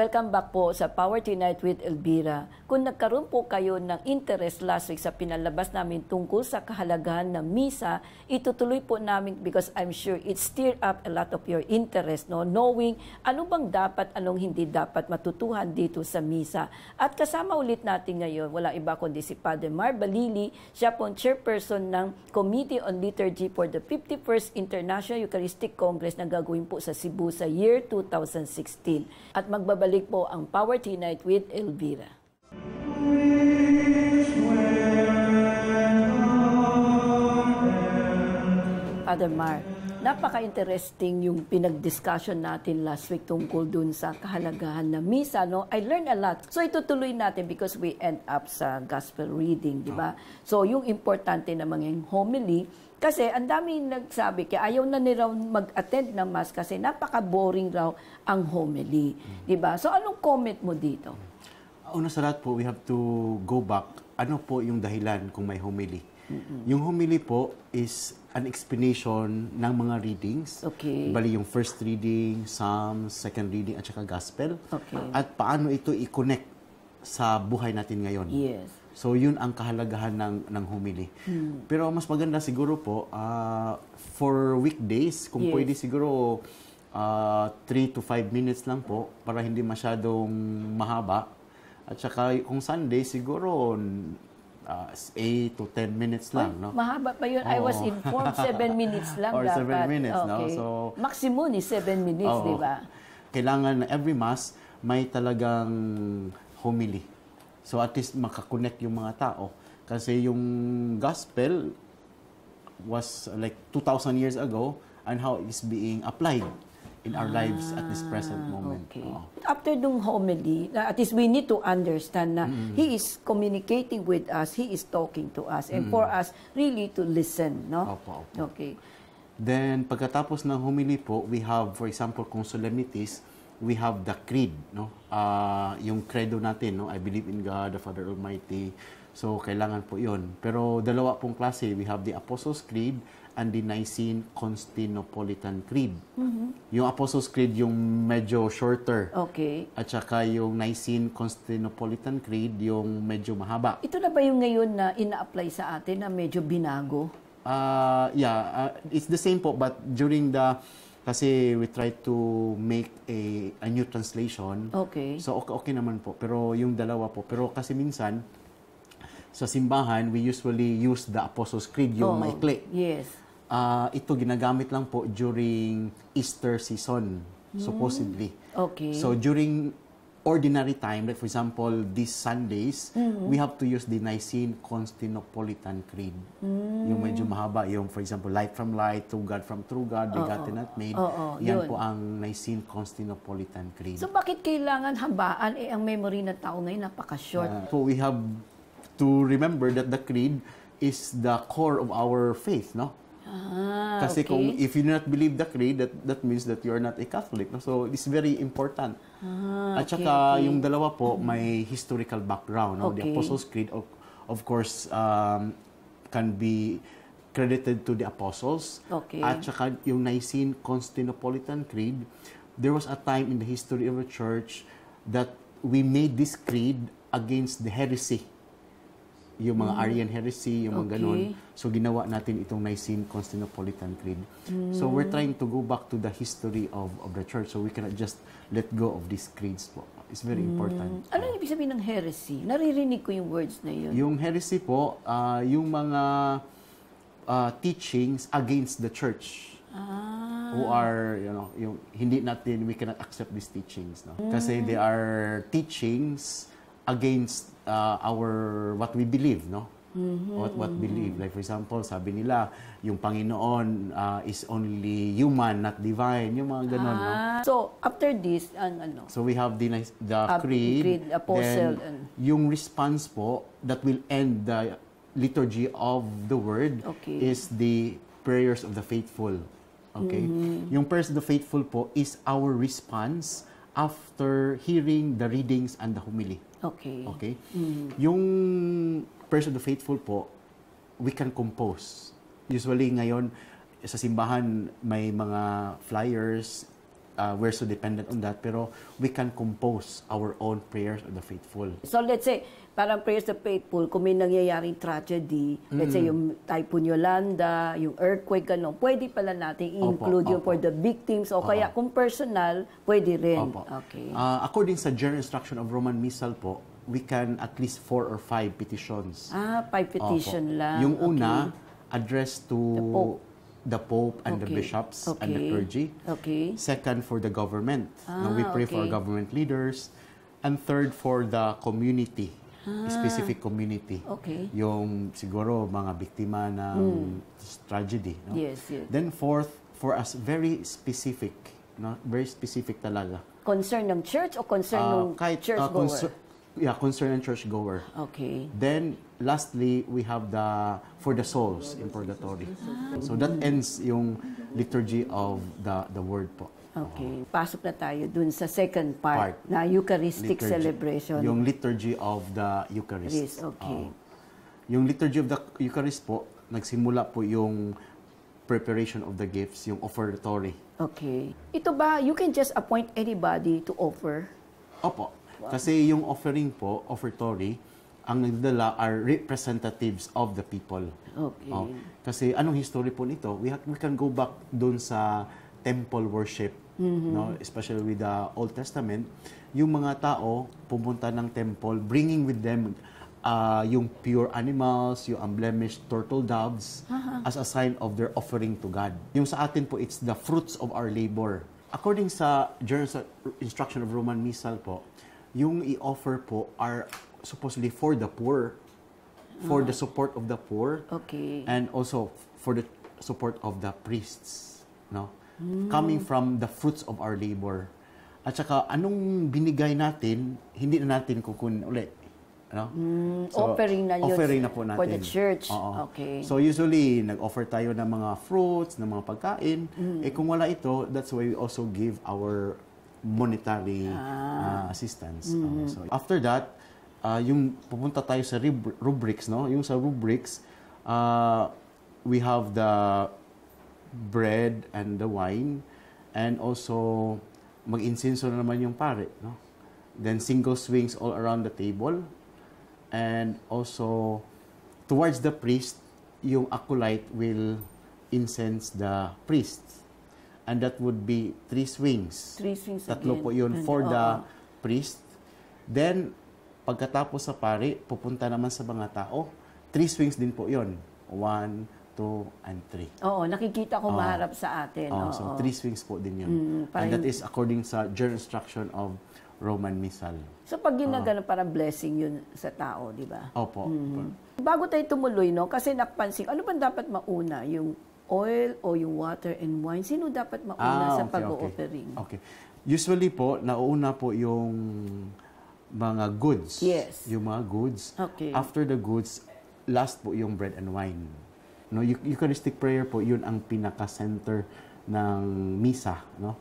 Welcome back po sa Power Tonight with Elvira. Kung nagkaroon po kayo ng interest last week sa pinalabas namin tungkol sa kahalagahan ng misa, itutuloy po namin because I'm sure it stirred up a lot of your interest, no? Knowing ano bang dapat, anong hindi dapat matutuhan dito sa misa. At kasama ulit natin ngayon, wala iba kundi si Father Mar Balili, siya po ang chairperson ng Committee on Liturgy for the 51st International Eucharistic Congress na gagawin po sa Cebu sa year 2016. At magbabalik po ang Power Tonight with Elvira. Father Mar, napaka-interesting yung pinag-discussion natin last week tungkol dun sa kahalagahan ng misa, no? I learned a lot. So itutuloy natin because we end up sa gospel reading, di ba? So yung importante na mga homily, kasi ang daming nagsabi, kaya ayaw na nila mag-attend ng mass kasi napaka-boring raw ang homily. Diba? So anong comment mo dito? Una sa lahat po, we have to go back. Ano po yung dahilan kung may homily? Yung homily po is an explanation ng mga readings. Okay. Bali yung first reading, Psalms, second reading, at saka Gospel. Okay. At paano ito i-connect sa buhay natin ngayon. Yes. So, yun ang kahalagahan ng homily. Pero mas maganda siguro po, for weekdays, kung pwede siguro 3 to 5 minutes lang po para hindi masyadong mahaba. At saka kung Sunday, siguro 8 to 10 minutes lang. No? Mahaba pa yun. I was informed 7 minutes lang Or dapat. 7 minutes, okay. no? So, maximum is 7 minutes, di ba? Kailangan every Mass may talagang homily. So at least makakonect yung mga tao. Kasi yung gospel was like 2,000 years ago and how it is being applied in our lives at this present moment. Okay. After dung homily, at least we need to understand na He is communicating with us, He is talking to us, and for us really to listen, no? Opo, opo. Okay. Then pagkatapos ng homily po, we have, for example, kung solemnities, we have the creed, no? Yung credo natin, no? I believe in God, the Father Almighty. So, kailangan po yun. Pero dalawa pong klase. We have the Apostles' Creed and the Nicene-Constantinopolitan Creed. Yung Apostles' Creed, yung medyo shorter. Okay. At saka yung Nicene-Constantinopolitan Creed, yung medyo mahaba. Ito na ba yung ngayon na ina-apply sa atin na medyo binago? It's the same po, but during the... Kasi we try to make a new translation. Okay. So, okay naman po. Pero yung dalawa po. Pero kasi minsan, sa simbahan, we usually use the Apostles' Creed, yung maikli. Yes. Ito ginagamit lang po during Easter season, supposedly. Okay. So, during ordinary time, like for example, these Sundays, we have to use the Nicene-Constantinopolitan Creed. Yung medyo mahaba, yung for example, light from light, true God from true God, begotten not made. Yan po ang Nicene-Constantinopolitan Creed. So bakit kailangan habaan? Ang memory ng tao ngayon napaka-short. So we have to remember that the creed is the core of our faith, no? Kasi kung if you do not believe the creed, that means that you are not a Catholic. No? So it's very important. At saka yung dalawa po may historical background. No? The Apostles' Creed, of course, can be credited to the Apostles. At saka yung Nicene-Constantinopolitan Creed, there was a time in the history of the Church that we made this creed against the heresy. Yung mga Arian heresy, yung mga ganun. So, ginawa natin itong Nicene-Constantinopolitan Creed. So, we're trying to go back to the history of the Church. So, we cannot just let go of these creeds po. It's very important. Ano ibig sabihin ng heresy? Naririnig ko yung words na yun. Yung heresy po, yung mga teachings against the Church. Who are, yung hindi natin, we cannot accept these teachings. No? Kasi they are teachings against what we believe, no? What believe. Like for example, sabi nila, yung Panginoon is only human, not divine. Yung mga ganun, no? So, after this, So we have the creed, apostle, then yung response po that will end the liturgy of the word is the prayers of the faithful. Okay? Yung prayers of the faithful po is our response after hearing the readings and the homily. Okay? Yung prayers of the faithful po, we can compose. Usually ngayon, sa simbahan, may mga flyers we're so dependent on that, pero we can compose our own prayers of the faithful. So let's say, parang prayers of faithful, kung may nangyayaring tragedy, let's say yung Typhoon Yolanda, yung earthquake, gano'n, pwede pala natin include yung for the victims o kaya kung personal, pwede rin. Opo. Okay. According sa General Instruction of Roman Missal po, we can at least 4 or 5 petitions. 5 petition Opo. lang. Yung una, addressed to the Pope and the Okay. bishops and the clergy. Okay. Second, for the government. We pray for okay. government leaders. And third, for the community, specific community. Okay. Yung siguro mga biktima ng tragedy. No? Yes, yes. Then fourth, for us, very specific. No? Very specific talaga. Concern ng church o concern ng churchgoer? Concern ng churchgoer. Okay. Then, lastly, we have for the souls in purgatory. So that ends yung liturgy of the word po. Okay. Pasok na tayo dun sa second part na Eucharistic Liturgy. celebration. Yung liturgy of the Eucharist. Yes, okay. Yung liturgy of the Eucharist po, nagsimula po yung preparation of the gifts, yung offertory. Okay. Ito ba, you can just appoint anybody to offer? Opo. Kasi yung offering po, offertory, ang nagdala are representatives of the people. Okay. Kasi anong history po nito? We can go back doon sa temple worship, no? Especially with the Old Testament. Yung mga tao pumunta ng temple, bringing with them yung pure animals, yung unblemished turtle doves, as a sign of their offering to God. Yung sa atin po, it's the fruits of our labor. According sa General Instruction of Roman Missal po, yung i-offer po are supposedly for the poor, for the support of the poor, Okay. and also for the support of the priests, no? Coming from the fruits of our labor. At saka anong binigay natin, hindi na natin kukunin ulit, no? Offering na yun offering na po natin for the church. Oo. Okay. So usually nag-offer tayo ng mga fruits, ng mga pagkain. Kung wala ito, that's why we also give our monetary assistance. So after that, yung pupunta tayo sa rubrics, no? Yung sa rubrics, we have the bread and the wine, and also mag-insenso na naman yung pare, no? Then single swings all around the table, and also towards the priest, yung acolyte will incense the priest. And that would be 3 swings. 3 swings Tatlo again. po yun And, for the priest. Then, pagkatapos sa pare, pupunta naman sa mga tao. 3 swings din po yun. 1, 2, and 3. Oo, nakikita ko maharap sa atin. So 3 swings po din yun. And that is according sa General Instruction of Roman Missal. So pag ginagano parang blessing yun sa tao, di ba? Opo. Bago tayo tumuloy, no? Kasi napansin, ano ba dapat mauna? Yung oil o yung water and wine? Sino dapat mauna sa pag-o-offering? Okay. Usually po, nauna po yung mga goods. Yes. Yung mga goods. Okay. After the goods, last po yung bread and wine. No, Eucharistic prayer po, yun ang pinaka-center ng misa, no?